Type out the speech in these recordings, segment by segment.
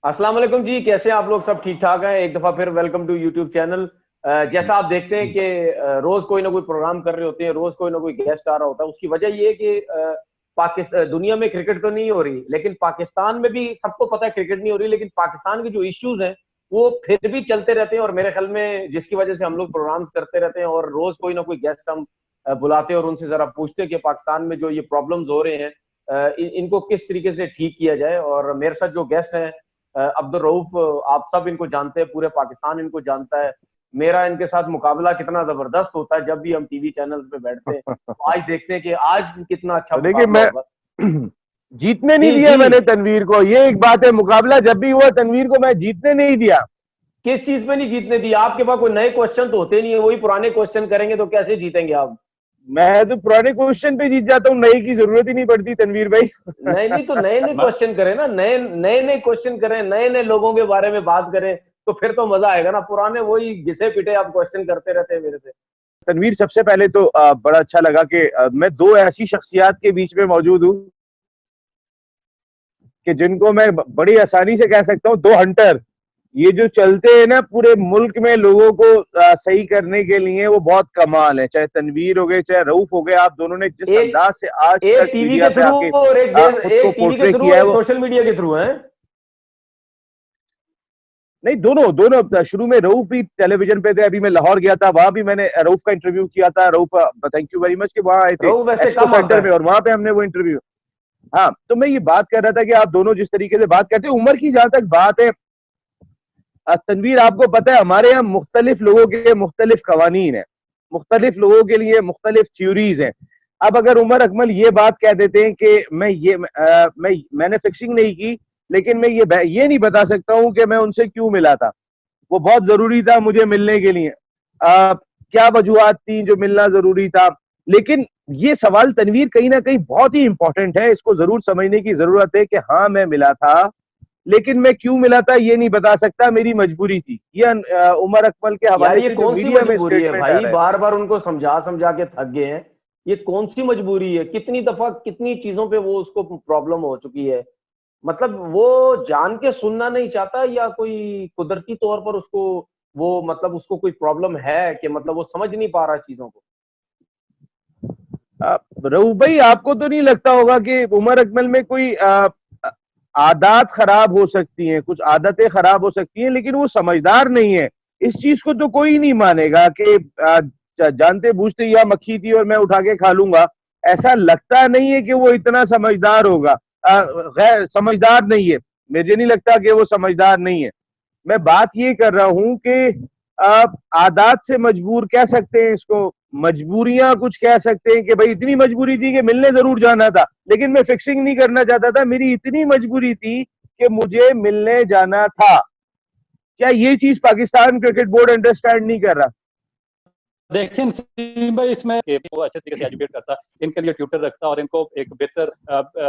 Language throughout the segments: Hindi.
अस्सलाम वालेकुम जी, कैसे हैं आप लोग? सब ठीक ठाक हैं? एक दफा फिर वेलकम टू यूट्यूब चैनल। जैसा आप देखते हैं कि रोज कोई ना कोई प्रोग्राम कर रहे होते हैं, रोज कोई ना कोई गेस्ट आ रहा होता है। उसकी वजह ये है कि पाकिस्तान दुनिया में क्रिकेट तो नहीं हो रही, लेकिन पाकिस्तान में भी सबको पता है क्रिकेट नहीं हो रही, लेकिन पाकिस्तान के जो इश्यूज हैं वो फिर भी चलते रहते हैं। और मेरे ख्याल में जिसकी वजह से हम लोग प्रोग्राम्स करते रहते हैं और रोज कोई ना कोई गेस्ट हम बुलाते हैं और उनसे जरा पूछते हैं कि पाकिस्तान में जो ये प्रॉब्लम्स हो रहे हैं इनको किस तरीके से ठीक किया जाए। और मेरे साथ जो गेस्ट हैं, अब्दुल रऊफ, आप सब इनको जानते हैं, पूरे पाकिस्तान इनको जानता है। मेरा इनके साथ मुकाबला कितना जबरदस्त होता है जब भी हम टीवी चैनल्स पे बैठते हैं। तो आज देखते हैं कि आज कितना अच्छा देखिए मुकाबला मैं होगा। जीतने नहीं जी दिया जी। मैंने तनवीर को, ये एक बात है। मुकाबला जब भी हुआ तनवीर को मैं जीतने नहीं दिया। किस चीज पे नहीं जीतने दिया? आपके पास कोई नए क्वेश्चन तो होते नहीं है, वही पुराने क्वेश्चन करेंगे तो कैसे जीतेंगे आप? मैं तो पुराने क्वेश्चन पे जीत जाता हूँ, नई की जरूरत ही नहीं पड़ती तनवीर भाई। नहीं नहीं, तो नए नए क्वेश्चन करें ना, नए नए नए क्वेश्चन करें, नए नए लोगों के बारे में बात करें, तो फिर तो मजा आएगा ना। पुराने वही घिसे पिटे आप क्वेश्चन करते रहते हैं मेरे से। तनवीर, सबसे पहले तो बड़ा अच्छा लगा कि मैं दो ऐसी शख्सियात के बीच में मौजूद हूँ कि जिनको मैं बड़ी आसानी से कह सकता हूँ, दो हंटर। ये जो चलते हैं ना पूरे मुल्क में लोगों को सही करने के लिए, वो बहुत कमाल है। चाहे तनवीर हो गए, चाहे रऊफ हो गए, आप दोनों ने जिस एक अंदाज से आज एक तक टीवी मीडिया के पे थ्रू आके और एक खुद को एक टीवी के पोर्ट्रे थ्रू, किया है एक वो। सोशल मीडिया के थ्रू है। नहीं, दोनों दोनों। शुरू में रऊफ भी टेलीविजन पे थे, अभी मैं लाहौर गया था, वहां भी मैंने रऊफ का इंटरव्यू किया था। Rauf, thank you very much कि वहां आए थे रोहू वैसे एक्सपो कम आता सेंटर में, है। और वहां पे हमने वो इंटरव्यू। हाँ, तो मैं ये बात कर रहा था कि आप दोनों जिस तरीके से बात करते हैं, उम्र की जहां तक बात है, तनवीर आपको पता है हमारे यहाँ मुख्तलिफ लोगों के मुख्तलिफ कवानीन है, मुख्तलिफ लोगों के लिए मुख्तलिफ थ्योरीज हैं। अब अगर उमर अकमल ये बात कह देते हैं कि मैंने फिक्सिंग नहीं की, लेकिन मैं ये नहीं बता सकता हूं कि मैं उनसे क्यों मिला था। वो बहुत जरूरी था मुझे मिलने के लिए। क्या वजूहत थी जो मिलना जरूरी था। लेकिन ये सवाल तनवीर कहीं ना कहीं बहुत ही इंपॉर्टेंट है, इसको जरूर समझने की जरूरत है कि हाँ मैं मिला था, लेकिन मैं क्यों मिला था ये नहीं बता सकता, मेरी मजबूरी थी। ये उमर अकमल के यार हवाले ये से जो कौन सी मीडिया में मजबूरी है स्टेटमेंट आ भाई? रहा है। बार बार उनको समझा समझा के थक गए हैं। ये कौन सी मजबूरी है? कितनी दफा कितनी चीजों पे वो उसको प्रॉब्लम हो चुकी है। मतलब वो जान के सुनना नहीं चाहता या कोई कुदरती तौर पर उसको वो मतलब उसको कोई प्रॉब्लम है कि मतलब वो समझ नहीं पा रहा चीजों को। रऊफ भाई, आपको तो नहीं लगता होगा कि उमर अकमल में कोई आदत खराब हो सकती हैं, कुछ आदतें खराब हो सकती हैं, लेकिन वो समझदार नहीं है। इस चीज को तो कोई नहीं मानेगा कि जानते बूझते या मक्खी थी और मैं उठा के खा लूंगा। ऐसा लगता नहीं है कि वो इतना समझदार होगा। गैर समझदार नहीं है। मुझे नहीं लगता कि वो समझदार नहीं है। मैं बात ये कर रहा हूं कि आप आदात से मजबूर कह सकते हैं इसको, मजबूरियां कुछ कह सकते हैं कि भाई इतनी मजबूरी थी कि मिलने जरूर जाना था, लेकिन मैं फिक्सिंग नहीं करना चाहता था। मेरी इतनी मजबूरी थी कि मुझे मिलने जाना था। क्या ये चीज पाकिस्तान क्रिकेट बोर्ड अंडरस्टैंड नहीं कर रहा? देखिए नसीम भाई, इसमें वो अच्छे तरीके से एजुकेट करता, इनके लिए ट्यूटर रखता और इनको एक बेहतर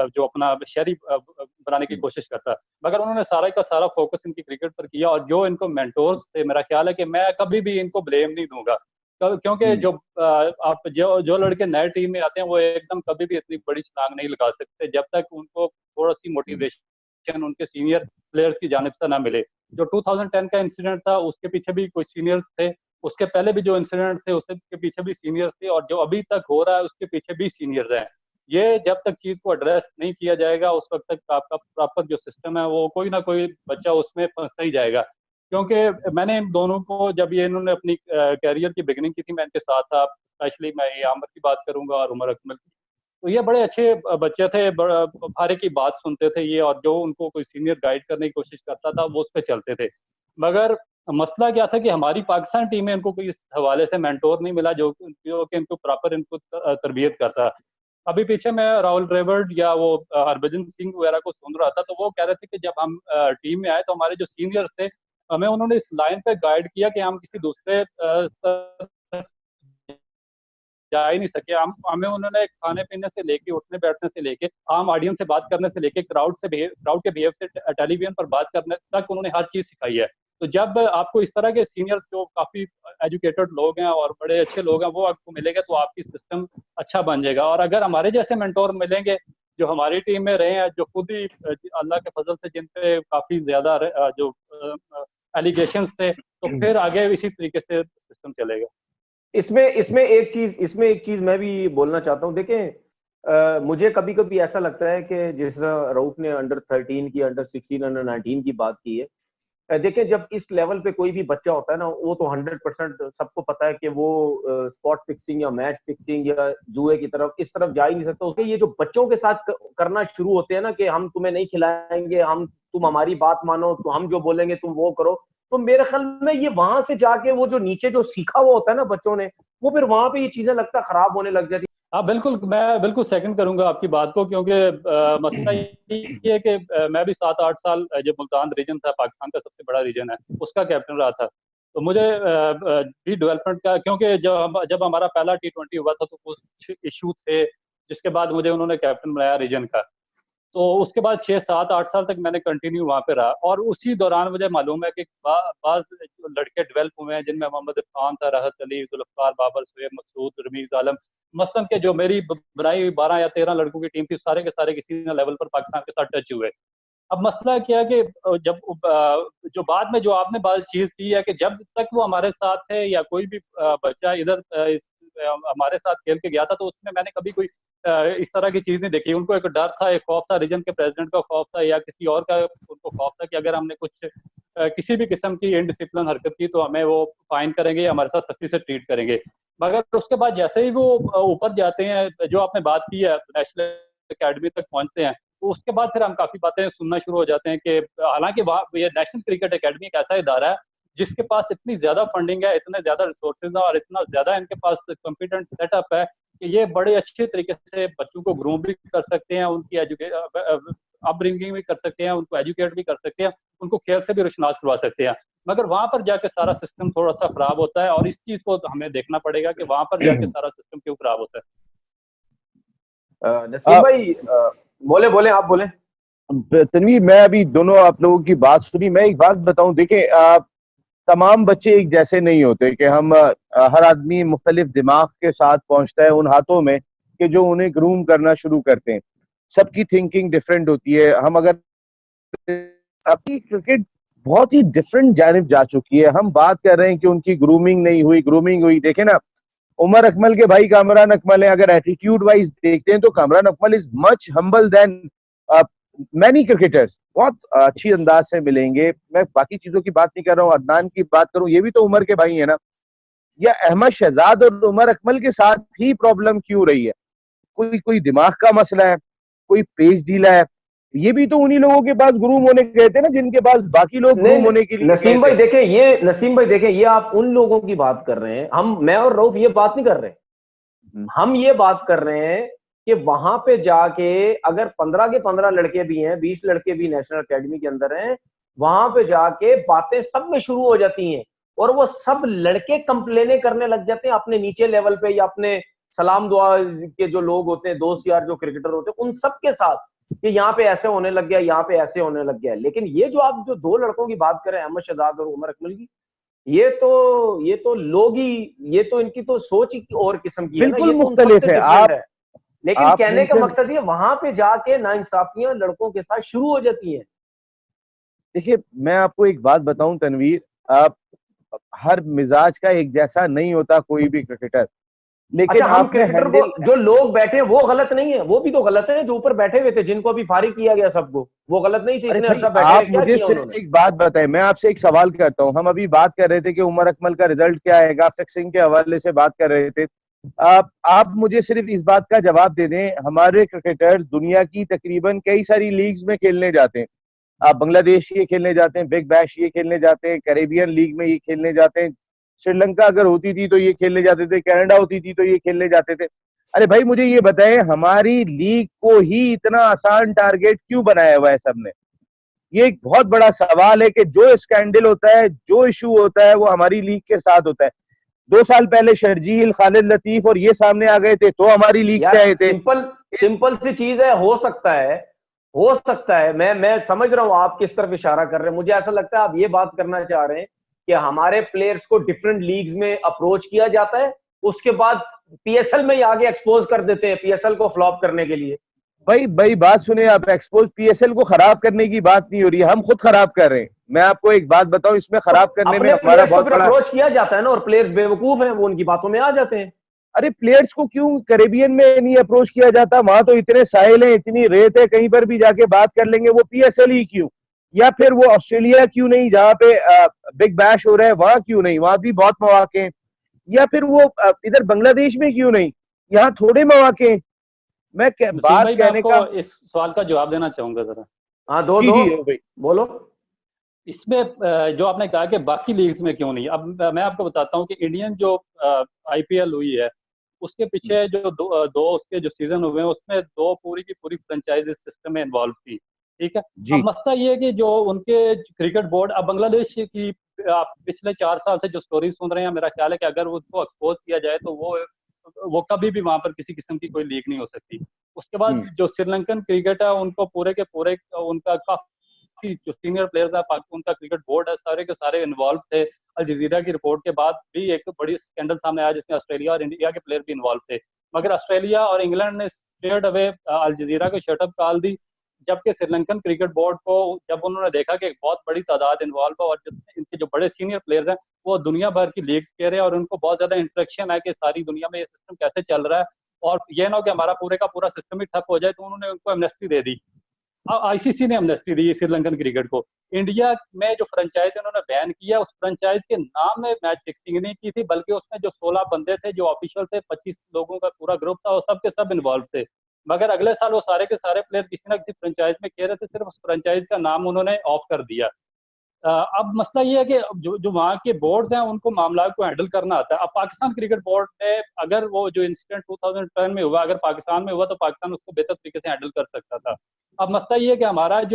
जो अपना शहरी बनाने की कोशिश करता। मगर उन्होंने सारा का सारा फोकस इनकी क्रिकेट पर किया, और जो इनको मेंटोर्स थे, मेरा ख्याल है कि मैं कभी भी इनको ब्लेम नहीं दूंगा, क्योंकि जो आप जो लड़के नए टीम में आते हैं वो एकदम कभी भी इतनी बड़ी छलांग नहीं लगा सकते जब तक उनको थोड़ा सी मोटिवेशन उनके सीनियर प्लेयर्स की जानिब से ना मिले। जो 2010 का इंसिडेंट था उसके पीछे भी कुछ सीनियर्स थे, उसके पहले भी जो इंसिडेंट थे उसके पीछे भी सीनियर्स थे, और जो अभी तक हो रहा है उसके पीछे भी सीनियर्स हैं। ये जब तक चीज को एड्रेस नहीं किया जाएगा उस वक्त तक आपका प्रॉपर जो सिस्टम है वो कोई ना कोई बच्चा उसमें फंसता ही जाएगा। क्योंकि मैंने इन दोनों को, जब ये इन्होंने अपनी कैरियर की बिगिनिंग की थी, मैं इनके साथ था। स्पेशली मैं ये आमर की बात करूंगा और उमर अकमल की। तो ये बड़े अच्छे बच्चे थे, हर एक की बात सुनते थे ये, और जो उनको कोई सीनियर गाइड करने की कोशिश करता था वो उस पर चलते थे। मगर मसला क्या था कि हमारी पाकिस्तान टीम में इनको कोई इस हवाले से मेंटोर नहीं मिला जो कि इनको प्रॉपर इनको तरबियत करता। अभी पीछे मैं राहुल द्रविड़ या वो हरभजन सिंह वगैरह को सुन रहा था, तो वो कह रहे थे कि जब हम टीम में आए तो हमारे जो सीनियर्स थे हमें उन्होंने इस लाइन पे गाइड किया कि हम किसी दूसरे जा ही नहीं सके। हम हमें उन्होंने खाने पीने से लेके, उठने बैठने से लेके, आम ऑडियंस से बात करने से लेके, क्राउड के बिहेव से टेलीविजन पर बात करने तक उन्होंने हर चीज सिखाई है। तो जब आपको इस तरह के सीनियर्स जो काफी एजुकेटेड लोग हैं और बड़े अच्छे लोग हैं वो आपको मिलेंगे तो आपकी सिस्टम अच्छा बन जाएगा। और अगर हमारे जैसे मेंटोर मिलेंगे जो हमारी टीम में रहे हैं, जो खुद ही अल्लाह के फजल से जिन पे काफी ज्यादा जो एलिगेशंस थे, तो फिर आगे इसी तरीके से सिस्टम चलेगा। इसमें एक चीज मैं भी बोलना चाहता हूँ। देखें, मुझे कभी कभी ऐसा लगता है कि जिस तरह रऊफ ने अंडर 13 की, अंडर 16, अंडर 19 की बात की है, देखिए जब इस लेवल पे कोई भी बच्चा होता है ना, वो तो 100% सबको पता है कि वो स्पॉट फिक्सिंग या मैच फिक्सिंग या जुए की तरफ इस तरफ जा ही नहीं सकता। उसके ये जो बच्चों के साथ करना शुरू होते हैं ना कि हम तुम्हें नहीं खिलाएंगे, तुम हमारी बात मानो, तो हम जो बोलेंगे तुम वो करो, तो मेरे ख्याल में ये वहां से जाके वो जो नीचे जो सीखा हुआ होता है ना बच्चों ने, वो फिर वहां पे ये चीजें लगता है खराब होने लग जाती। हाँ बिल्कुल, मैं बिल्कुल सेकंड करूंगा आपकी बात को, क्योंकि मसला ये है कि मैं भी 7-8 साल जब मुल्तान रीजन था, पाकिस्तान का सबसे बड़ा रीजन है, उसका कैप्टन रहा था। तो मुझे भी डेवलपमेंट का, क्योंकि जब हमारा पहला T20 हुआ था तो कुछ इशू थे, जिसके बाद मुझे उन्होंने कैप्टन बनाया रीजन का। तो उसके बाद 6-7-8 साल तक मैंने कंटिन्यू वहाँ पे रहा, और उसी दौरान मुझे मालूम है कि बाज लड़के डेवलप हुए हैं, जिनमें मोहम्मद इरफान था, राहत अली, जुल्फकार, बाबर, सुहेब, मकसूद, रमीज आलम, मसलन के जो मेरी बनाई 12 या 13 लड़कों की टीम थी, सारे के सारे किसी न लेवल पर पाकिस्तान के साथ टच हुए। अब मसला क्या है कि जब जो बाद में जो आपने बात चीज की है कि जब तक वो हमारे साथ है या कोई भी बच्चा इधर हमारे साथ खेल के गया था, तो उसमें मैंने कभी कोई इस तरह की चीज नहीं देखी। उनको एक डर था, एक खौफ था, रीजन के प्रेसिडेंट का खौफ था या किसी और का उनको खौफ था कि अगर हमने कुछ किसी भी किस्म की इनडिसिप्लिन हरकत की तो हमें वो फाइन करेंगे, हमारे साथ सख्ती से ट्रीट करेंगे। मगर उसके बाद जैसे ही वो ऊपर जाते हैं, जो आपने बात की है, नेशनल अकेडमी तक पहुंचते हैं, तो उसके बाद फिर हम काफी बातें सुनना शुरू हो जाते हैं कि हालांकि ये नेशनल क्रिकेट अकेडमी एक ऐसा इदारा है जिसके पास इतनी ज्यादा फंडिंग है, इतने ज्यादा रिसोर्सेज है और इतना ज्यादा इनके पास कॉम्पिटेंट सेटअप है कि ये बड़े अच्छे तरीके से बच्चों को ग्रूम भी कर सकते हैं, उनकी अपब्रिंगिंग भी कर सकते हैं, उनको एजुकेट भी कर सकते हैं, उनको खेल से भी रोशनास करवा सकते हैं। मगर वहां पर जाके सारा सिस्टम थोड़ा सा खराब होता है, और इस चीज को हमें देखना पड़ेगा कि वहां पर जाके सारा सिस्टम क्यों खराब होता है। नसीम भाई, बोले आप बोले। तनवीर, मैं अभी दोनों आप लोगों की बात सुनी, मैं एक बात बताऊं। देखें, तमाम बच्चे एक जैसे नहीं होते कि हम हर आदमी मुख्तलिफ दिमाग के साथ पहुंचता है उन हाथों में कि जो उन्हें ग्रूम करना शुरू करते हैं। सबकी थिंकिंग डिफरेंट होती है। हम अगर अपनी क्रिकेट बहुत ही डिफरेंट जानिब जा चुकी है, हम बात कर रहे हैं कि उनकी ग्रूमिंग नहीं हुई, ग्रूमिंग हुई। देखे ना, उमर अकमल के भाई कामरान अकमल है, अगर एटीट्यूड वाइज देखते हैं तो Kamran Akmal is much humble than many cricketers. बहुत अच्छी अंदाज से मिलेंगे। मैं बाकी चीजों की बात नहीं कर रहा हूँ, अदनान की बात करूं, ये भी तो उमर के भाई है ना। या अहमद शहजाद और उमर अकमल के साथ ही प्रॉब्लम क्यों रही है? कोई कोई दिमाग का मसला है, कोई पेज ढीला है? ये भी तो उन्हीं लोगों के पास गुरूम होने गए थे ना, जिनके पास बाकी लोग गुरूम होने के लिए नसीम भाई देखें, ये आप उन लोगों की बात कर रहे हैं, मैं और रऊफ ये बात नहीं कर रहे। हम ये बात कर रहे हैं कि वहां पे जाके अगर 15 के 15 लड़के भी हैं, 20 लड़के भी नेशनल अकेडमी के अंदर हैं, वहां पे जाके बातें सब में शुरू हो जाती हैं और वो सब लड़के कंप्लेने करने लग जाते हैं अपने नीचे लेवल पे या अपने सलाम दुआ के जो लोग होते हैं, दोस्त यार जो क्रिकेटर होते हैं, उन सब के साथ कि यहाँ पे ऐसे होने लग गया, यहाँ पे ऐसे होने लग गया। लेकिन ये जो आप जो दो लड़कों की बात करें, अहमद शहजाद और उमर अकमल की, ये तो लोग ही, ये तो इनकी तो सोच ही और किस्म की है ना, ये तो मुख्तलिफ है। आप है। लेकिन आप कहने का मकसद ये, वहां पे जाके नाइंसाफियां लड़कों के साथ शुरू हो जाती हैं। देखिए, मैं आपको एक बात बताऊं तनवीर, आप हर मिजाज का एक जैसा नहीं होता कोई भी क्रिकेटर। लेकिन अच्छा, हम क्रिकेटर को जो लोग बैठे वो गलत नहीं है, वो भी तो गलत है जो ऊपर बैठे हुए थे, जिनको अभी फारिग किया गया सबको, वो गलत नहीं थे? इतने अर्सा बैठे आप मुझे सिर्फ एक बात बताएं, मैं आपसे एक सवाल करता हूं। हम अभी बात कर रहे थे कि उमर अकमल का रिजल्ट क्या आएगा, फिक्सिंग के हवाले से बात कर रहे थे। आप मुझे सिर्फ इस बात का जवाब दे दें, हमारे क्रिकेटर्स दुनिया की तकरीबन कई सारी लीग्स में खेलने जाते हैं। आप बांग्लादेश ये खेलने जाते हैं, बिग बैश ये खेलने जाते हैं, कैरेबियन लीग में ये खेलने जाते हैं, श्रीलंका अगर होती थी तो ये खेलने जाते थे, कनाडा होती थी तो ये खेलने जाते थे। अरे भाई, मुझे ये बताएं, हमारी लीग को ही इतना आसान टारगेट क्यों बनाया हुआ है सबने? ये एक बहुत बड़ा सवाल है कि जो स्कैंडल होता है, जो इशू होता है, वो हमारी लीग के साथ होता है। 2 साल पहले शर्जील, खालिद लतीफ और ये सामने आ गए थे तो हमारी लीग से आए थे। सिंपल सी चीज है, हो सकता है। मैं समझ रहा हूं आप किस तरफ इशारा कर रहे हैं। मुझे ऐसा लगता है आप ये बात करना चाह रहे हैं कि हमारे प्लेयर्स को डिफरेंट लीग्स में अप्रोच किया जाता है, उसके बाद पीएसएल में ही आगे एक्सपोज कर देते हैं, पीएसएल को फ्लॉप करने के लिए। भाई बात सुने आप, एक्सपोज पीएसएल को खराब करने की बात नहीं हो रही है, हम खुद खराब कर रहे हैं। मैं आपको एक बात बताऊं, इसमें तो खराब करने में अपने हमारा प्लेयर्स को बहुत फिर बड़ा। अप्रोच किया जाता है ना, और प्लेयर्स बेवकूफ हैं, वो उनकी बातों में आ जाते हैं। अरे प्लेयर्स को क्यों कैरेबियन में नहीं अप्रोच किया जाता? वहां तो इतने साहिल हैं, इतनी रेत है, कहीं पर भी जाके बात कर लेंगे। वो पीएसएल ही क्यों? या फिर वो ऑस्ट्रेलिया क्यों नहीं, जहाँ पे बिग बैश हो रहा है, वहां क्यों नहीं? वहां भी बहुत मौके हैं। या फिर वो इधर बांग्लादेश में क्यों नहीं? यहाँ थोड़े मौके हैं। नसीम बात भाई, मैं कहने आपको का। इस सवाल का जवाब देना चाहूंगा जरा। हाँ, दो जी दो, जी भाई। बोलो। इसमें जो आपने कहा कि बाकी लीग्स में क्यों नहीं, अब मैं आपको बताता हूँ कि इंडियन जो आईपीएल हुई है, उसके पीछे जो दो उसके जो सीजन हुए हैं, उसमें दो पूरी की पूरी फ्रेंचाइजी सिस्टम में इन्वॉल्व थी। ठीक है। जी अब मसला ये है कि जो उनके क्रिकेट बोर्ड, अब बांग्लादेश की आप पिछले 4 साल से जो स्टोरी सुन रहे हैं, मेरा ख्याल है कि अगर उसको एक्सपोज किया जाए तो वो कभी भी वहां पर किसी किस्म की कोई लीग नहीं हो सकती। उसके बाद जो श्रीलंकन क्रिकेट है, उनको पूरे के पूरे उनका काफी जो सीनियर प्लेयर्स है, उनका क्रिकेट बोर्ड है, सारे के सारे इन्वॉल्व थे। अल जजीरा की रिपोर्ट के बाद भी एक बड़ी स्कैंडल सामने आया जिसमें ऑस्ट्रेलिया और इंडिया के प्लेयर भी इन्वॉल्व थे, मगर ऑस्ट्रेलिया और इंग्लैंड ने स्ट्रेट अवे अल जजीरा को शटअप कॉल दी। जबकि श्रीलंकन क्रिकेट बोर्ड को, जब उन्होंने देखा कि एक बहुत बड़ी तादाद इन्वॉल्व है और इनके जो बड़े सीनियर प्लेयर्स हैं वो दुनिया भर की लीग्स खेल रहे हैं और उनको बहुत ज्यादा इंटरेक्शन है कि सारी दुनिया में ये सिस्टम कैसे चल रहा है, और ये ना हो कि हमारा पूरे का पूरा सिस्टम ही ठप हो जाए, तो उन्होंने उनको एमनेस्टी दे दी। आईसीसी ने एमनेस्टी दी श्रीलंकन क्रिकेट को। इंडिया में जो फ्रेंचाइज उन्होंने बैन किया, उस फ्रेंचाइज के नाम में मैच फिक्सिंग नहीं की थी, बल्कि उसमें जो 16 बंदे थे जो ऑफिशियल थे, 25 लोगों का पूरा ग्रुप था, वो सब के सब इन्वॉल्व थे। मगर अगले साल वो सारे के सारे प्लेयर किसी ना किसी फ्रेंचाइज में खेल रहे थे, सिर्फ उस फ्रेंचाइज का नाम उन्होंने ऑफ कर दिया। अब मसला ये है कि जो वहाँ के बोर्ड्स हैं उनको मामला को हैंडल करना आता है। अब पाकिस्तान क्रिकेट बोर्ड ने, अगर वो जो इंसिडेंट 2010 में हुआ अगर पाकिस्तान में हुआ तो पाकिस्तान उसको बेहतर तरीके से हैंडल कर सकता था। अब मसला ये है कि हमारे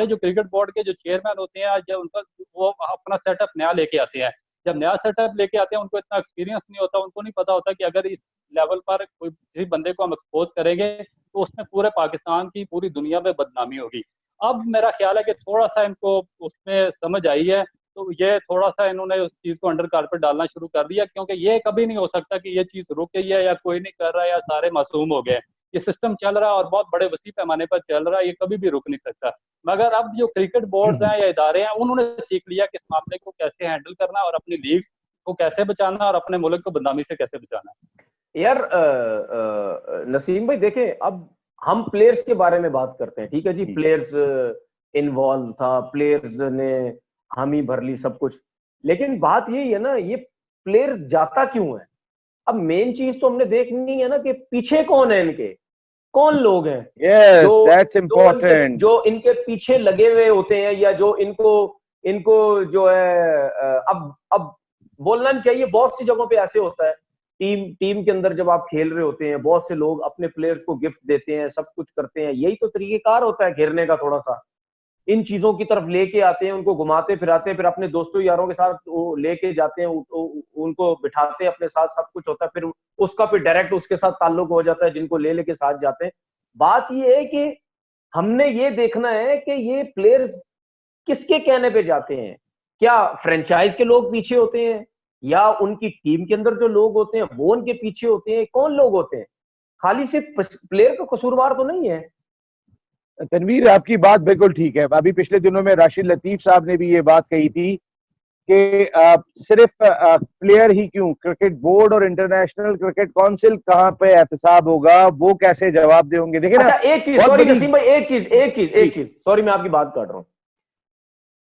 जो क्रिकेट बोर्ड के जो चेयरमैन होते हैं, जब उनका वो अपना सेटअप नया लेके आते हैं, जब नया सेटअप लेके आते हैं उनको इतना एक्सपीरियंस नहीं होता, उनको नहीं पता होता कि अगर इस लेवल पर कोई किसी बंदे को हम एक्सपोज करेंगे तो उसमें पूरे पाकिस्तान की, पूरी दुनिया में बदनामी होगी। अब मेरा ख्याल है कि थोड़ा सा इनको उसमें समझ आई है, तो ये थोड़ा सा इन्होंने उस चीज को अंडर कारपेट डालना शुरू कर दिया, क्योंकि ये कभी नहीं हो सकता कि ये चीज रुक गई है या कोई नहीं कर रहा है या सारे मासूम हो गए। ये सिस्टम चल रहा है और बहुत बड़े वसी पैमाने पर चल रहा है, ये कभी भी रुक नहीं सकता। मगर अब जो क्रिकेट बोर्ड्स हैं या इदारे हैं, उन्होंने सीख लिया कि इस मामले को कैसे हैंडल करना और अपनी लीग को कैसे बचाना और अपने मुल्क को बदनामी से कैसे बचाना। यार नसीम भाई देखें, अब हम प्लेयर्स के बारे में बात करते हैं, ठीक है जी, प्लेयर्स इन्वॉल्व था, प्लेयर्स ने हामी भर ली सब कुछ, लेकिन बात यही है ना, ये प्लेयर्स जाता क्यों है? अब मेन चीज तो हमने देखनी है ना कि पीछे कौन है इनके, कौन लोग हैं Yes, that's important. जो इनके पीछे लगे हुए होते हैं, या जो इनको इनको जो है अब बोलना नहीं चाहिए, बहुत सी जगहों पे ऐसे होता है। टीम के अंदर जब आप खेल रहे होते हैं, बहुत से लोग अपने प्लेयर्स को गिफ्ट देते हैं, सब कुछ करते हैं, यही तो तरीकेकार होता है घेरने का। थोड़ा सा इन चीजों की तरफ लेके आते हैं, उनको घुमाते फिराते हैं, फिर अपने दोस्तों यारों के साथ वो लेके जाते हैं, उनको बिठाते हैं अपने साथ, सब कुछ होता है, फिर उसका फिर डायरेक्ट उसके साथ ताल्लुक हो जाता है जिनको ले लेके साथ जाते हैं। बात ये है कि हमने ये देखना है कि ये प्लेयर्स किसके कहने पे जाते हैं, क्या फ्रेंचाइज के लोग पीछे होते हैं, या उनकी टीम के अंदर जो लोग होते हैं वो उनके पीछे होते हैं, कौन लोग होते हैं? खाली सिर्फ प्लेयर का कसूरवार तो नहीं है। तनवीर, आपकी बात बिल्कुल ठीक है। अभी पिछले दिनों में राशिद लतीफ साहब ने भी ये बात कही थी कि सिर्फ प्लेयर ही क्यों, क्रिकेट बोर्ड और इंटरनेशनल क्रिकेट काउंसिल कहाँ पे एहतसाब होगा, वो कैसे जवाब देंगे? देखिए ना, अच्छा एक चीज, सॉरी नसीम भाई, एक चीज सॉरी, मैं आपकी बात काट रहा हूं।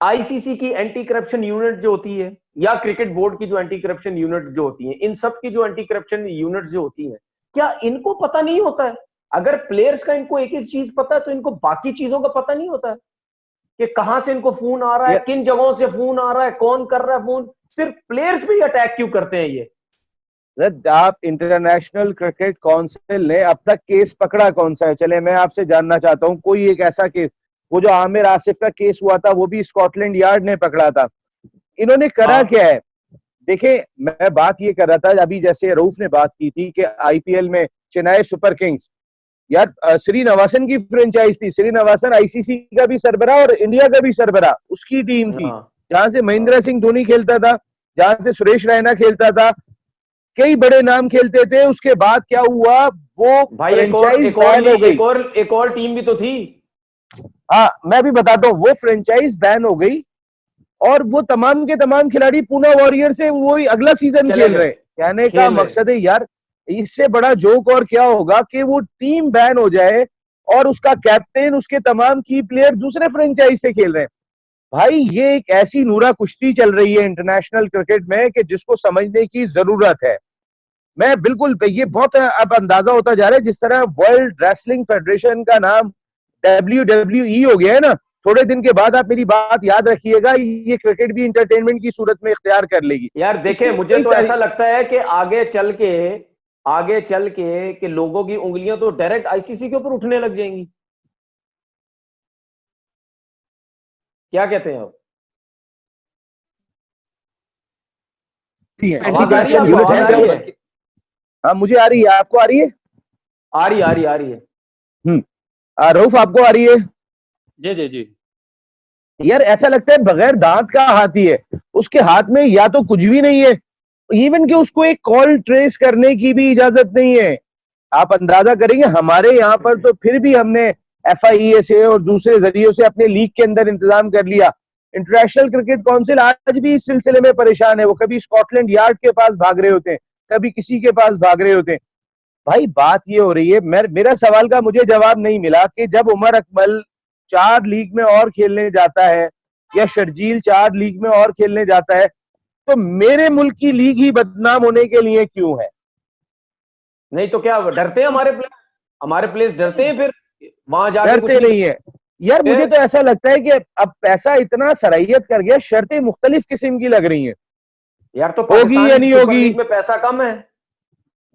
आईसीसी की एंटी करप्शन यूनिट जो होती है, या क्रिकेट बोर्ड की जो एंटी करप्शन यूनिट जो होती है, इन सब की जो एंटी करप्शन यूनिट जो होती है, क्या इनको पता नहीं होता है? अगर प्लेयर्स का इनको एक एक चीज पता है तो इनको बाकी चीजों का पता नहीं होता है कि कहां से इनको फोन आ रहा है, किन जगहों से फोन आ रहा है, कौन कर रहा है फोन? सिर्फ प्लेयर्स पे अटैक क्यों करते हैं ये? आप इंटरनेशनल क्रिकेट काउंसिल ने अब तक केस पकड़ा कौन सा है? चले मैं आपसे जानना चाहता हूं, कोई एक ऐसा केस, वो जो आमिर आसिफ का केस हुआ था वो भी स्कॉटलैंड यार्ड ने पकड़ा था। इन्होंने करा क्या है? देखिए, मैं बात ये कर रहा था, अभी जैसे रऊफ ने बात की थी कि आईपीएल में चेन्नई सुपर किंग्स, यार श्रीनिवासन की फ्रेंचाइज थी। श्रीनिवासन आईसीसी का भी सरबराह और इंडिया का भी सरबराह, उसकी टीम थी, जहां से महेंद्र सिंह धोनी खेलता था, जहां से सुरेश रैना खेलता था। कई बड़े नाम खेलते थे, उसके बाद क्या हुआ, वो भाई फ्रेंचाइज बैन हो गई। एक और टीम भी तो थी। हाँ, मैं भी बताता हूँ, वो फ्रेंचाइज बैन हो गई और वो तमाम के तमाम खिलाड़ी पूना वॉरियर से वो अगला सीजन चले खेल गए, रहे। कहने का खेल रहे। मकसद है यार, इससे बड़ा जोक और क्या होगा कि वो टीम बैन हो जाए और उसका कैप्टन, उसके तमाम की प्लेयर दूसरे फ्रेंचाइज से खेल रहे हैं। भाई ये एक ऐसी नूरा कुश्ती चल रही है इंटरनेशनल क्रिकेट में कि जिसको समझने की जरूरत है। मैं बिल्कुल, ये बहुत अब अंदाजा होता जा रहा है, जिस तरह वर्ल्ड रेसलिंग फेडरेशन का नाम WWE हो गया है ना, थोड़े दिन के बाद आप मेरी बात याद रखिएगा, ये क्रिकेट भी इंटरटेनमेंट की सूरत में इख्तियार कर लेगी। यार देखें, इसमें मुझे कई तो सारी, ऐसा लगता है कि आगे चल के कि लोगों की उंगलियां तो डायरेक्ट आईसीसी के ऊपर उठने लग जाएंगी। क्या कहते हैं आप? आवाज आ रही है आपको? आवाज आ रही है? हाँ मुझे आ रही है, आपको आ रही है? आ रही, आ रही, आ रही है। रऊफ आपको आ रही है? जी जी जी। यार ऐसा लगता है बगैर दांत का हाथी है, उसके हाथ में या तो कुछ भी नहीं है, इवन कि उसको एक कॉल ट्रेस करने की भी इजाजत नहीं है। आप अंदाजा करेंगे, हमारे यहाँ पर तो फिर भी हमने FIA से और दूसरे जरियों से अपने लीग के अंदर इंतजाम कर लिया। इंटरनेशनल क्रिकेट काउंसिल आज भी इस सिलसिले में परेशान है, वो कभी स्कॉटलैंड यार्ड के पास भाग रहे होते हैं, कभी किसी के पास भाग रहे होते हैं। भाई बात ये हो रही है, मेरा सवाल का मुझे जवाब नहीं मिला कि जब उमर अकमल 4 लीग में और खेलने जाता है या शर्जील 4 लीग में और खेलने जाता है, तो मेरे मुल्क की लीग ही बदनाम होने के लिए क्यों है? नहीं तो क्या डरते हैं हमारे प्लेयर्स डरते हैं फिर वहां जाके कुछ डरते नहीं है यार, फिर? मुझे तो ऐसा लगता है कि अब पैसा इतना सराहियत कर गया, शर्तें मुख्तलिफ किस्म की लग रही हैं। यार तो होगी या पाकिस्तान नहीं सुपर होगी? लीग में पैसा कम है।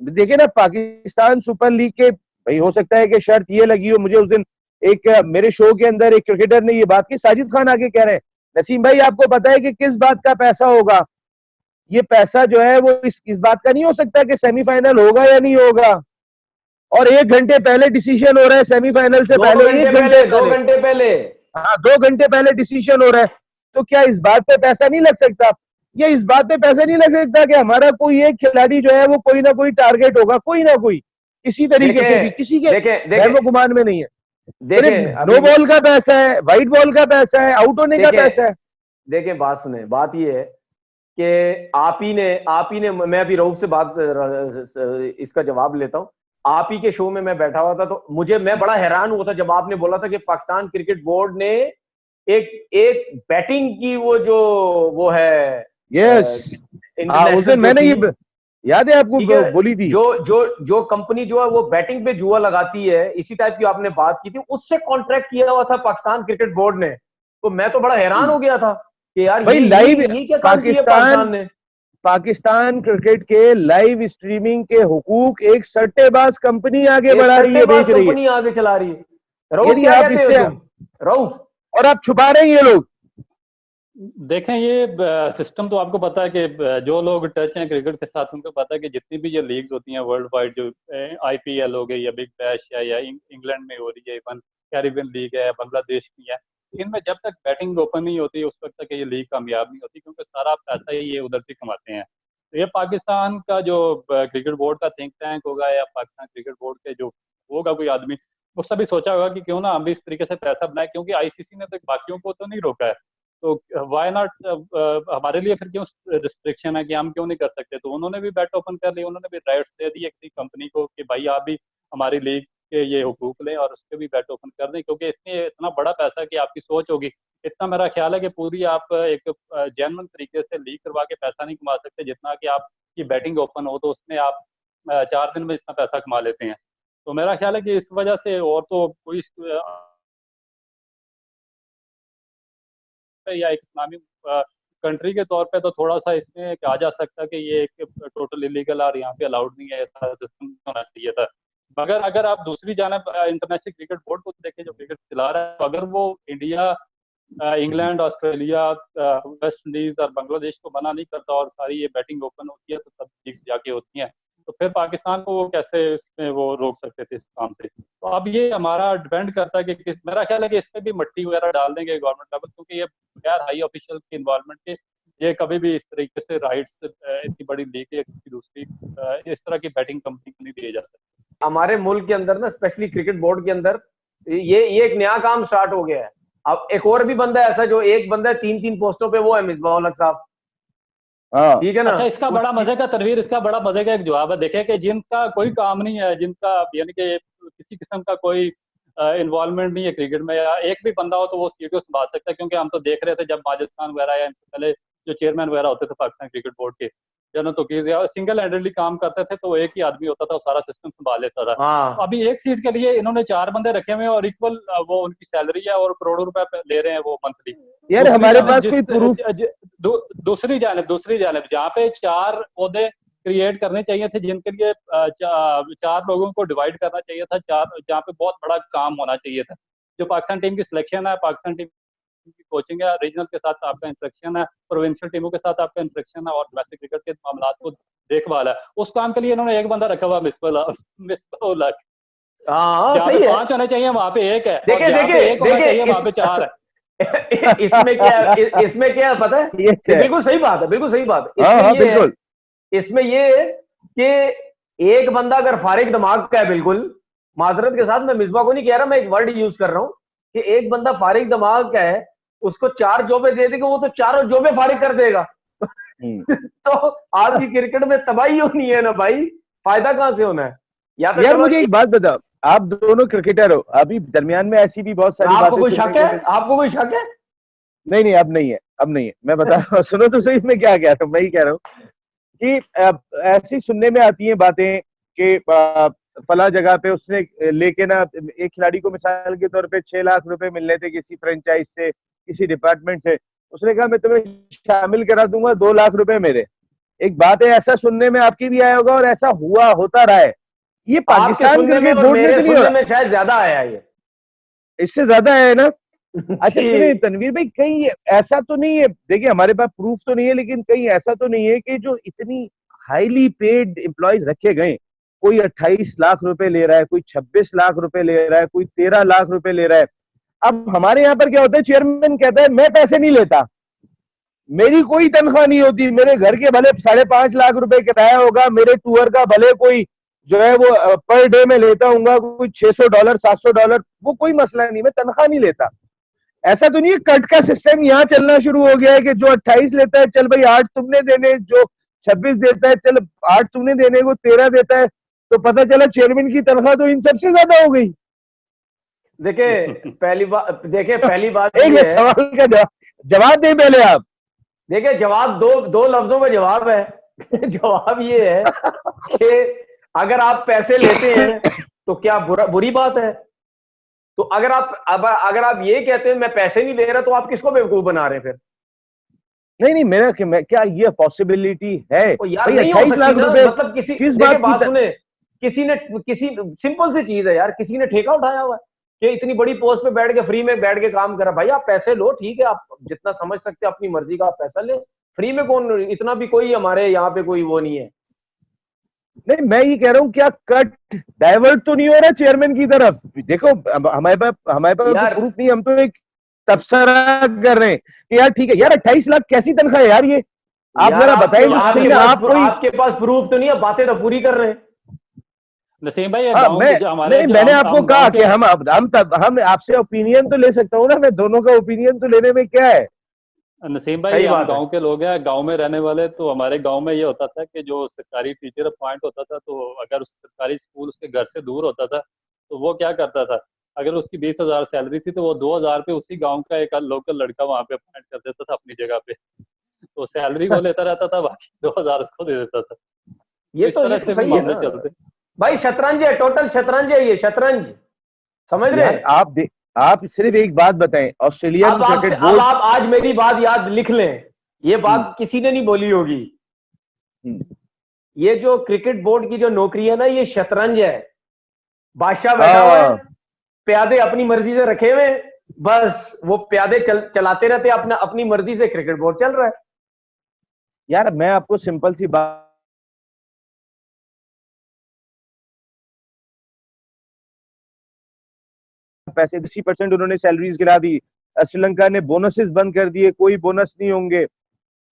देखिए ना, पाकिस्तान सुपर लीग के, भाई हो सकता है कि शर्त ये लगी हो, मुझे उस दिन एक मेरे शो के अंदर एक क्रिकेटर ने ये बात की, साजिद खान आके कह रहे हैं, नसीम भाई आपको पता है कि किस बात का पैसा होगा? ये पैसा जो है वो इस बात का नहीं हो सकता कि सेमीफाइनल होगा या नहीं होगा, और 1 घंटे पहले डिसीजन हो रहा है, सेमीफाइनल से पहले 1 घंटे दो पहले। घंटे पहले। हाँ, 2 घंटे पहले डिसीजन हो रहा है। तो क्या इस बात पे पैसा नहीं लग सकता? या इस बात पे पैसा नहीं लग सकता कि हमारा कोई एक खिलाड़ी जो है वो कोई ना कोई टारगेट होगा, कोई ना कोई, किसी तरीके से भी, किसी के देखें बहन व गुमान में नहीं है। सिर्फ देखें नो अभी बॉल का पैसा है, व्हाइट बॉल का पैसा है, आउट होने का पैसा है। देखें बात सुने, बात ये है कि आप ही ने मैं अभी रऊफ से बात इसका जवाब लेता हूं। आप ही के शो में मैं बैठा हुआ था, तो मैं बड़ा हैरान हुआ था जब आपने बोला था कि पाकिस्तान क्रिकेट बोर्ड ने एक एक बैटिंग की वो है यस, उस इंटरनेशनल दिन मैंने ये, याद है आपको, ठीक है, बोली थी। जो कंपनी जो है वो बैटिंग पे जुआ लगाती है, इसी टाइप की आपने बात की थी, उससे कॉन्ट्रैक्ट किया हुआ था पाकिस्तान क्रिकेट बोर्ड ने। तो मैं तो बड़ा हैरान हो गया था कि यार भाई लाइव ये क्या काम किया पाकिस्तान ने। पाकिस्तान क्रिकेट के लाइव स्ट्रीमिंग के हुकूक एक सट्टेबाज कंपनी आगे बढ़ा रही है, सट्टेबाज बेच रही है। कंपनी आगे चला रही है। रऊफ यदि क्या आप कहते हो इससे, तुम? रऊफ और आप छुपा रहे हैं ये लोग। देखें, ये सिस्टम तो आपको पता है कि जो लोग टच हैं क्रिकेट के साथ उनको पता है कि जितनी भी ये लीग्स होती हैं वर्ल्ड वाइड, जो IPL हो गई या बिग बैश है या इंग्लैंड में हो रही है, इवन कैरिबियन लीग है, बांग्लादेश की है, इनमें जब तक बैटिंग ओपन नहीं होती उस वक्त तक ये लीग कामयाब नहीं होती, क्योंकि सारा पैसा ही ये उधर से कमाते हैं। तो ये पाकिस्तान का जो क्रिकेट बोर्ड का थिंक टैंक होगा या पाकिस्तान क्रिकेट बोर्ड के जो होगा कोई आदमी, उसने भी सोचा होगा कि क्यों ना हम भी इस तरीके से पैसा बनाए, क्योंकि ICC ने तो बाकियों को तो नहीं रोका है, तो वाई नॉट हमारे लिए फिर क्यों रिस्ट्रिक्शन है कि हम क्यों नहीं कर सकते? तो उन्होंने भी बैट ओपन कर ली, उन्होंने भी राइट्स दे दिए किसी कंपनी को कि भाई आप भी हमारी लीग के ये हुकूक लें और उसके भी बैट ओपन कर दें, क्योंकि इसमें इतना बड़ा पैसा कि आपकी सोच होगी, इतना मेरा ख्याल है कि पूरी आप एक जेन्युइन तरीके से लीग करवा के पैसा नहीं कमा सकते जितना कि आपकी बैटिंग ओपन हो, तो उसमें आप 4 दिन में इतना पैसा कमा लेते हैं। तो मेरा ख्याल है कि इस वजह से, और तो कोई या एक इस्लामी कंट्री के तौर पे तो थोड़ा सा इसमें कहा जा सकता है कि ये एक टोटल इलीगल और यहाँ पे अलाउड नहीं है, ऐसा सिस्टम होना चाहिए था। मगर अगर आप दूसरी जानब इंटरनेशनल क्रिकेट बोर्ड को देखें जो क्रिकेट चला रहा है, तो अगर वो India, England, Australia, West Indies और बांग्लादेश को मना नहीं करता और सारी ये बैटिंग ओपन होती है तो सब लीग्स जाके होती हैं, तो फिर पाकिस्तान को वो कैसे इसमें वो रोक सकते थे इस काम से? तो अब ये हमारा डिपेंड करता है कि मेरा ख्याल है कि इस पर भी मट्टी वगैरह डाल देंगे गवर्नमेंट लेवल, क्योंकि ये बगैर हाई ऑफिशियल की इन्वॉल्वमेंट के ये कभी भी इस तरीके से राइट्स इतनी बड़ी लीग या किसी दूसरी इस तरह की बैटिंग कंपनी को नहीं दिए जा सकते। हमारे मुल्क के अंदर ना, स्पेशली क्रिकेट बोर्ड के अंदर ये एक नया काम स्टार्ट हो गया है। अब एक और भी बंदा ऐसा, जो एक बंदा है 3-3 पोस्टों पे, वो है मिसबाह उल हक साहब। हाँ ठीक है ना। अच्छा, इसका बड़ा मजे का तनवीर, इसका बड़ा मजे का एक जवाब है। देखे कि जिनका कोई काम नहीं है, जिनका यानी कि किसी किस्म का कोई इन्वॉल्वमेंट नहीं है क्रिकेट में, या एक भी बंदा हो तो वो सीट को संभाल सकता है। क्योंकि हम तो देख रहे थे जब माजिद खान वगैरह या इनसे पहले जो चेयरमैन वगैरह होते थे पाकिस्तान क्रिकेट बोर्ड के, जनरल तो सिंगल हैंडेडली काम करते थे, तो एक ही आदमी होता था, वो सारा सिस्टम संभाल लेता था। हाँ, अभी एक सीट के लिए इन्होंने 4 बंदे रखे हुए हैं और इक्वल वो उनकी सैलरी है और करोड़ों रुपए ले रहे हैं वो मंथली। यार, दूसरी हमारे जानब पास कोई प्रूफ दूसरी जानब जहाँ पे 4 पौधे क्रिएट करने चाहिए थे, जिनके लिए 4 लोगों को डिवाइड करना चाहिए था, जहाँ पे बहुत बड़ा काम होना चाहिए था। जो पाकिस्तान टीम की सिलेक्शन है, पाकिस्तान टीम की कोचिंग है, रीजनल के साथ आपका इंस्ट्रक्शन है, प्रोविंशियल टीमों के साथ आपका इंस्ट्रक्शन है, और डोमेस्टिक क्रिकेट के मामला को देखभाल है, उस काम के लिए इन्होंने एक बंदा रखा हुआ, मिसबाह उल हक। हाँ, जहाँ पे सही है। 5 होने चाहिए वहां पे 1 है, और देखे जहाँ देखे पे 1 होना चाहिए देखे वहां पे 4 है। इसमें क्या है, इसमें क्या है पता है? ये ये बिल्कुल सही बात है, बिल्कुल सही बात है। हाँ इसमें हाँ ये है, बिल्कुल। इसमें ये है कि एक बंदा अगर फारिग दिमाग का है, बिल्कुल माजरत के साथ, मैं मिसबा को नहीं कह रहा, मैं एक वर्ड यूज कर रहा हूं कि एक बंदा फारिग दिमाग का है, उसको 4 जॉबें दे देगा, वो तो चारों जॉबें फारिग कर देगा। तो आपकी क्रिकेट में तबाही होनी है ना भाई, फायदा कहां से होना है? या तो यार चलो, मुझे एक बात बताओ, आप दोनों क्रिकेटर हो, अभी दरमियान में ऐसी भी बहुत सारी आपको बातें कोई सुनने शक को है? मिल। आपको कोई शक है? नहीं नहीं, अब नहीं है, अब नहीं है, मैं बता रहा हूँ। सुनो तो सही, मैं क्या कह रहा हूँ, मैं ही कह रहा हूँ कि ऐसी सुनने में आती हैं बातें कि फला जगह पे उसने लेके ना, एक खिलाड़ी को मिसाल के तौर पे 6 लाख रुपए मिलने थे किसी फ्रेंचाइज से, किसी डिपार्टमेंट से, उसने कहा मैं तुम्हें शामिल करा दूंगा, 2 लाख रुपए मेरे। एक बात है, ऐसा सुनने में आपकी भी आया होगा और ऐसा हुआ होता रहा है। ये आपके पाकिस्तान सुनने में क्रिकेट और बोर्ड में मेरे तो नहीं हो सुनने रहा, में शायद ज्यादा आया ये। इससे ज्यादा है ना। अच्छा सुनिए जी। तनवीर भाई, कहीं ऐसा तो नहीं है, देखिए हमारे पास प्रूफ तो नहीं है, लेकिन कहीं ऐसा तो नहीं है कि जो इतनी हाईली पेड एम्प्लॉयज रखे गए, कोई 28 लाख रुपए ले रहा है, कोई 26 लाख रुपए ले रहा है, कोई 13 लाख रुपए ले रहा है। अब हमारे यहाँ पर क्या होता है, चेयरमैन कहता है मैं पैसे नहीं लेता, मेरी कोई तनख्वाह नहीं होती, मेरे घर के भले 5.5 लाख रुपए किराया होगा, मेरे टूर का भले कोई जो है वो पर डे में लेता हूँ कोई $600 $700, वो कोई मसला नहीं, मैं तनख्वाह नहीं लेता। ऐसा तो नहीं है, कट का सिस्टम यहाँ चलना शुरू हो गया है कि जो 28 लेता है चल भाई 8 तुमने देने, जो 26 देता है चल 8 तुमने देने, को 13 देता है, तो पता चला चेयरमैन की तनख्वाह तो इन सबसे ज्यादा हो गई। देखिए पहली बात एक ये है, सवाल का जवाब दें पहले आप। देखिए जवाब दो दो लफ्जों में जवाब है। जवाब ये है कि अगर आप पैसे लेते हैं तो क्या बुरी बात है? तो अगर आप ये कहते हैं मैं पैसे नहीं ले रहा, तो आप किसको बेवकूफ बना रहे हैं फिर? नहीं नहीं, क्या ये पॉसिबिलिटी है तो यार भाई? नहीं हो 28 सकती लाख ना, रुपए मतलब किस देखिए बात की बात सुने, किसी सिंपल सी चीज है यार, किसी ने ठेका उठाया हुआ है कि इतनी बड़ी पोस्ट पे बैठ के, फ्री में बैठ के काम करा। भाई आप पैसे लो, ठीक है, आप जितना समझ सकते हैं अपनी मर्जी का आप पैसा ले, फ्री में कौन, इतना भी कोई हमारे यहाँ पे कोई वो नहीं है। नहीं, मैं ये कह रहा हूँ क्या कट डाइवर्ट तो नहीं हो रहा चेयरमैन की तरफ? देखो हमारे पास तो यार प्रूफ नहीं, हम तो एक तबसरा कर रहे हैं कि यार ठीक है यार, 28 लाख कैसी तनख्वाह है यार ये? आप यार जरा बताएं आपके तो सही आपके ना, पास आप कोई। आपके पास प्रूफ तो नहीं है, बातें तो पूरी कर रहे हैं। नसीम भाई, ये हाँ, गांव मैं जो हमारे नहीं, जो मैंने आपको हम कहा गांव कि के, हम आपसे ओपिनियन तो ले सकता हूँ ना, मैं दोनों का ओपिनियन तो लेने में क्या है। नसीम भाई सही हम बात है। गांव के लोग हैं, गांव में रहने वाले। तो हमारे गांव में ये होता था कि जो सरकारी टीचर अपॉइंट होता था, तो अगर सरकारी स्कूल उसके घर से दूर होता था, तो वो क्या करता था, अगर उसकी 20,000 सैलरी थी तो वो 2,000 पे उसी गांव का एक लोकल लड़का वहां पे अपॉइंट कर देता था अपनी जगह पे। तो सैलरी वो लेता रहता था, बाकी 2,000 उसको दे देता था। तो इस ये तरह तो से भी सही है मामले ना चलते। भाई, शतरंज है, टोटल शतरंज है ये, शतरंज, समझ रहे यार हैं? आप सिर्फ एक बात बताएं, ऑस्ट्रेलियन क्रिकेट अब बोर्ड। आप आज मेरी बात याद लिख लें, ये हम्म, बात किसी ने नहीं बोली होगी। हम्म, ये जो क्रिकेट बोर्ड की जो नौकरी है ना, ये शतरंज है। बादशाह बैठा हुआ है, हाँ प्यादे अपनी मर्जी से रखे हुए हैं, बस वो प्यादे चलाते रहते, अपना अपनी मर्जी से क्रिकेट बोर्ड चल रहा है। यार, मैं आपको सिंपल सी बात, पैसे 80% उन्होंने सैलरीज गिरा दी, श्रीलंका ने बोनसेस बंद कर दिए, कोई बोनस नहीं होंगे।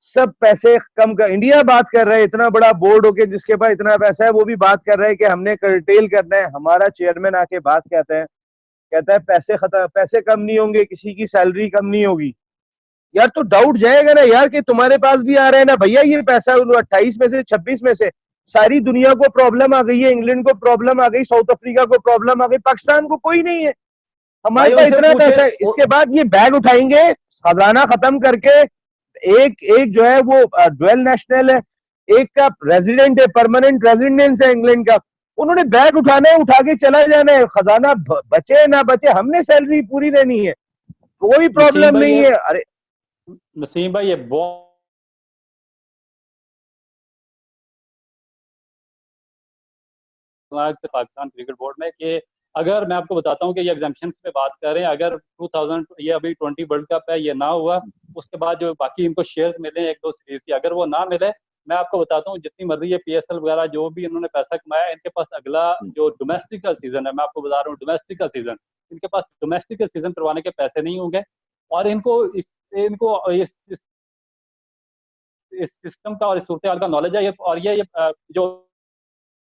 सब पैसे कम कर, इंडिया बात कर रहा है इतना बड़ा बोर्ड होके जिसके पास इतना पैसा है, वो भी बात कर रहा है कि हमने कर्टेल करना है। हमारा चेयरमैन आके बात कहता है पैसे कम नहीं होंगे, किसी की सैलरी कम नहीं होगी। यार तो डाउट जाएगा ना यार कि तुम्हारे पास भी आ रहा है ना भैया ये पैसा, 28 में से 26 में से सारी दुनिया को प्रॉब्लम आ गई है, इंग्लैंड को प्रॉब्लम आ गई, साउथ अफ्रीका को प्रॉब्लम आ गई, पाकिस्तान को कोई नहीं है। हमारे पास इतना पैसा है, इसके बाद ये बैग उठाएंगे खजाना खत्म करके। एक एक जो है वो डुअल नेशनल है, एक का रेजिडेंट है, परमानेंट रेजिडेंस है इंग्लैंड का, उन्होंने बैग उठाना है, उठा के चला जाना है, खजाना बचे ना बचे हमने सैलरी पूरी लेनी है, कोई प्रॉब्लम नहीं है। अरे नसीम भाई ये बहुत पाकिस्तान क्रिकेट बोर्ड में कि अगर मैं आपको बताता हूँ कि ये एग्जाम्पशंस पे बात कर रहे हैं, अगर 2000 ये अभी 20 वर्ल्ड कप है, ये ना हुआ, उसके बाद जो बाकी इनको शेयर्स मिले एक दो सीरीज की, अगर वो ना मिले, मैं आपको बताता हूँ जितनी मर्जी ये पीएसएल वगैरह जो भी इन्होंने पैसा कमाया, इनके पास अगला जो डोमेस्टिक का सीजन है, मैं आपको बता रहा हूँ डोमेस्टिक का सीजन, इनके पास डोमेस्टिक का सीजन करवाने के पैसे नहीं होंगे। और इनको इस सिस्टम का और इस सूरत हाल का नॉलेज है। और ये जो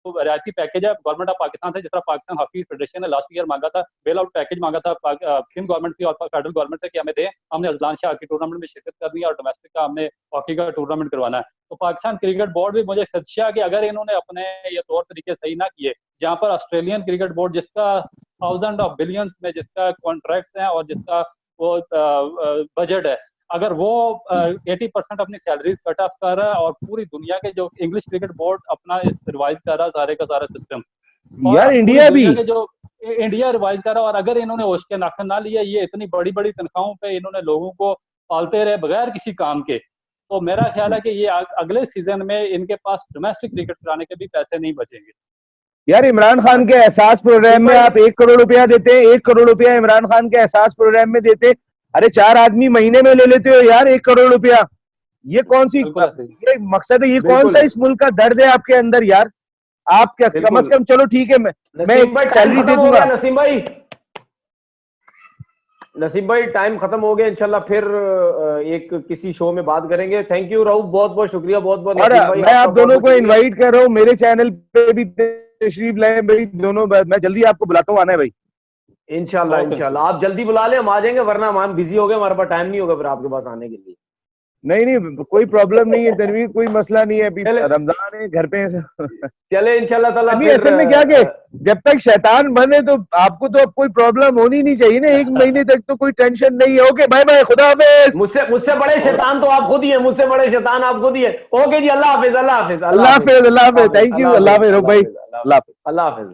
रियायती पैकेज है गवर्नमेंट ऑफ पाकिस्तान से, जिस तरह पाकिस्तान हॉकी फेडरेशन ने लास्ट ईयर मांगा था, बेल आउट पैकेज मांगा था सिंध गवर्नमेंट से और फेडरल गवर्नमेंट से कि हमें दें, हमने अजलान शाह हॉकी टूर्नामेंट में शिरकत करनी है और डोमेस्टिक का हमने हॉकी का टूर्नामेंट करवाना है। तो पाकिस्तान क्रिकेट बोर्ड भी मुझे खदशा है कि अगर इन्होंने अपने ये तौर तरीके सही ना किए, जहाँ पर ऑस्ट्रेलियन क्रिकेट बोर्ड जिसका थाउजेंड ऑफ बिलियंस में जिसका कॉन्ट्रैक्ट्स हैं और जिसका वो बजट है, अगर वो 80% अपनी सैलरीज कट ऑफ कर रहा है और पूरी दुनिया के जो इंग्लिश क्रिकेट बोर्ड अपना इस रिवाइज कर रहा है सारे का सारा सिस्टम, यार इंडिया भी जो इंडिया रिवाइज कर रहा है, और अगर इन्होंने होश के नाखन ना लिया, ये इतनी बड़ी बड़ी तनख्वाहों पे इन्होंने लोगों को पालते रहे बगैर किसी काम के, तो मेरा ख्याल है कि ये अगले सीजन में इनके पास डोमेस्टिक क्रिकेट कराने के भी पैसे नहीं बचेंगे। यार इमरान खान के एहसास प्रोग्राम में आप 1 करोड़ रुपया देते हैं, 1 करोड़ रुपया इमरान खान के एहसास प्रोग्राम में देते, अरे 4 आदमी महीने में ले लेते हो यार 1 करोड़ रुपया। ये कौन सी ये मकसद है, ये कौन सा इस मुल्क का दर्द है आपके अंदर यार? आप क्या कम से कम, चलो ठीक है मैं सैलरी दे दूंगा। नसीम भाई टाइम खत्म हो गया, इंशाल्लाह फिर एक किसी शो में बात करेंगे। थैंक यू रऊफ, बहुत बहुत शुक्रिया, बहुत बहुत। और मैं आप दोनों को इनवाइट कर रहा हूँ मेरे चैनल पे भी तशरीफ लाए भाई दोनों, मैं जल्दी आपको बुलाता हूँ, आना है भाई इंशाल्लाह आप जल्दी बुला ले, हम आ जाएंगे, वरना हम बिजी हो गए, हमारे पास टाइम नहीं होगा फिर आपके पास आने के लिए। नहीं कोई प्रॉब्लम नहीं है तनवीर, कोई मसला नहीं है, अभी रमजान है घर पे चले इंशाल्लाह ताला। अभी असल में क्या के जब तक शैतान बने तो आपको तो अब कोई प्रॉब्लम होनी नहीं चाहिए ना, 1 महीने तक तो कोई टेंशन नहीं है। ओके बाय बाय, खुदा हाफिज। मुझसे बड़े शैतान तो आप खुद ही हैं, मुझसे बड़े शैतान आप खुद ही हैं। ओके जी, अल्लाह हाफिज, अल्लाह हाफिज, अल्लाह हाफिज, अल्लाह हाफिज, थैंक यू, अल्लाह हाफिज भाई, अल्लाह हाफिज।